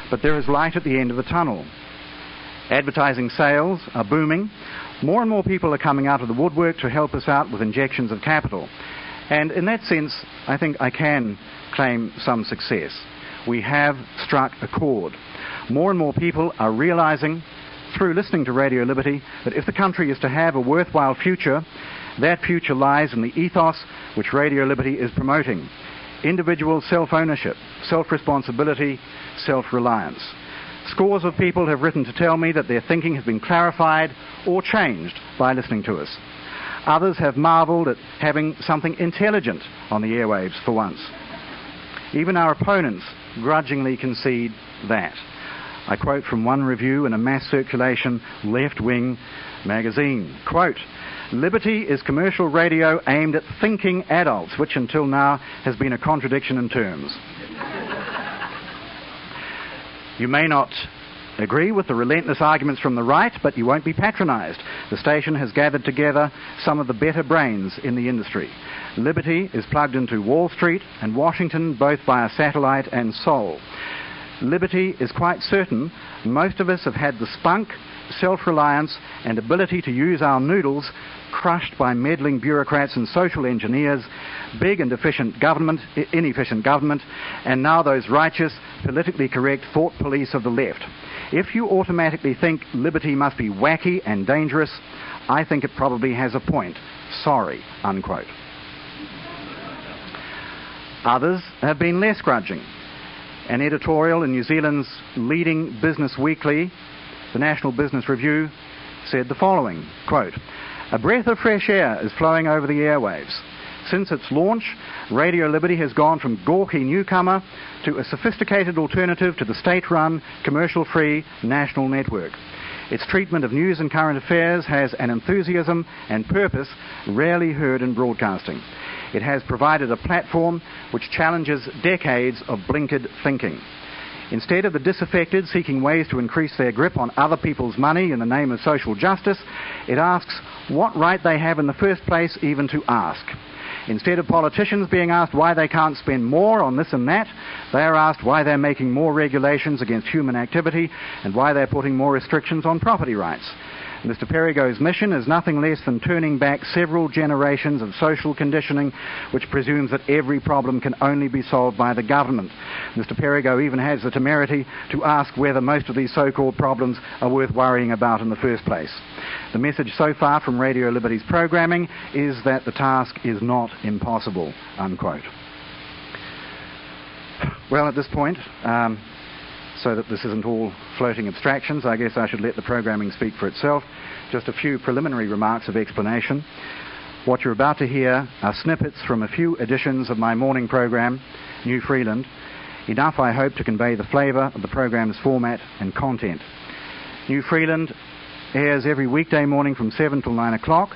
but there is light at the end of the tunnel. Advertising sales are booming. More and more people are coming out of the woodwork to help us out with injections of capital. And in that sense, I think I can claim some success. We have struck a chord. More and more people are realizing, through listening to Radio Liberty, that if the country is to have a worthwhile future, that future lies in the ethos which Radio Liberty is promoting: individual self-ownership, self-responsibility, self-reliance. Scores of people have written to tell me that their thinking has been clarified or changed by listening to us. Others have marvelled at having something intelligent on the airwaves for once. Even our opponents grudgingly concede that. I quote from one review in a mass circulation left-wing magazine, quote, "Liberty is commercial radio aimed at thinking adults, which until now has been a contradiction in terms." You may not agree with the relentless arguments from the right, but you won't be patronised. The station has gathered together some of the better brains in the industry. Liberty is plugged into Wall Street and Washington, both via satellite and Seoul. Liberty is quite certain most of us have had the spunk, self-reliance and ability to use our noodles crushed by meddling bureaucrats and social engineers, big and inefficient government, and now those righteous, politically correct thought police of the left. If you automatically think liberty must be wacky and dangerous, I think it probably has a point. Sorry, unquote. Others have been less grudging. An editorial in New Zealand's leading business weekly, the National Business Review, said the following, quote, "A breath of fresh air is flowing over the airwaves. Since its launch, Radio Liberty has gone from gawky newcomer to a sophisticated alternative to the state-run, commercial-free national network. Its treatment of news and current affairs has an enthusiasm and purpose rarely heard in broadcasting. It has provided a platform which challenges decades of blinkered thinking. Instead of the disaffected seeking ways to increase their grip on other people's money in the name of social justice, it asks what right they have in the first place even to ask. Instead of politicians being asked why they can't spend more on this and that, they are asked why they're making more regulations against human activity and why they're putting more restrictions on property rights. Mr. Perigo's mission is nothing less than turning back several generations of social conditioning which presumes that every problem can only be solved by the government. Mr. Perigo even has the temerity to ask whether most of these so-called problems are worth worrying about in the first place. The message so far from Radio Liberty's programming is that the task is not impossible," unquote. Well, at this point, so that this isn't all floating abstractions, I guess I should let the programming speak for itself. Just a few preliminary remarks of explanation. What you're about to hear are snippets from a few editions of my morning program, New Freeland, enough, I hope, to convey the flavour of the program's format and content. New Freeland airs every weekday morning from 7 till 9 o'clock.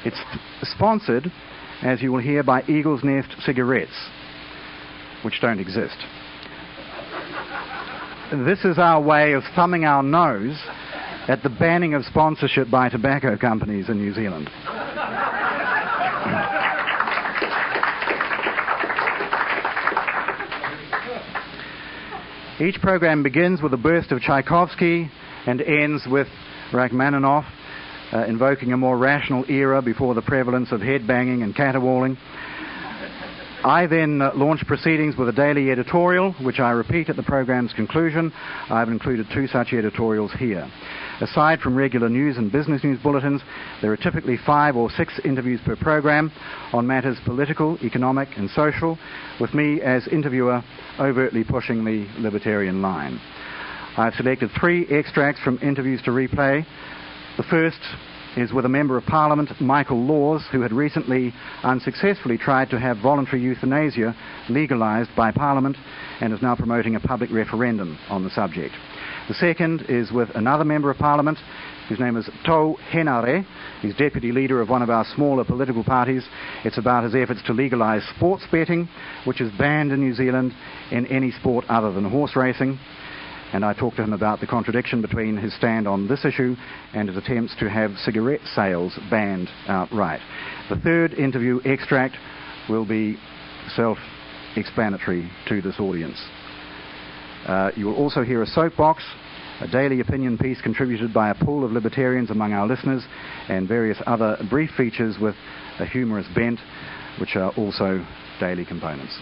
It's sponsored, as you will hear, by Eagle's Nest cigarettes, which don't exist. This is our way of thumbing our nose at the banning of sponsorship by tobacco companies in New Zealand. Each program begins with a burst of Tchaikovsky and ends with Rachmaninoff invoking a more rational era before the prevalence of headbanging and caterwauling. I then launch proceedings with a daily editorial, which I repeat at the program's conclusion. I've included 2 such editorials here. Aside from regular news and business news bulletins, there are typically 5 or 6 interviews per program on matters political, economic and social, with me as interviewer overtly pushing the libertarian line. I've selected 3 extracts from interviews to replay. The first is with a Member of Parliament, Michael Laws, who had recently unsuccessfully tried to have voluntary euthanasia legalised by Parliament and is now promoting a public referendum on the subject. The second is with another Member of Parliament, whose name is Tau Henare. He's deputy leader of one of our smaller political parties. It's about his efforts to legalise sports betting, which is banned in New Zealand in any sport other than horse racing. And I talked to him about the contradiction between his stand on this issue and his attempts to have cigarette sales banned outright. The third interview extract will be self-explanatory to this audience. You will also hear a soapbox, a daily opinion piece contributed by a pool of libertarians among our listeners, and various other brief features with a humorous bent, which are also daily components.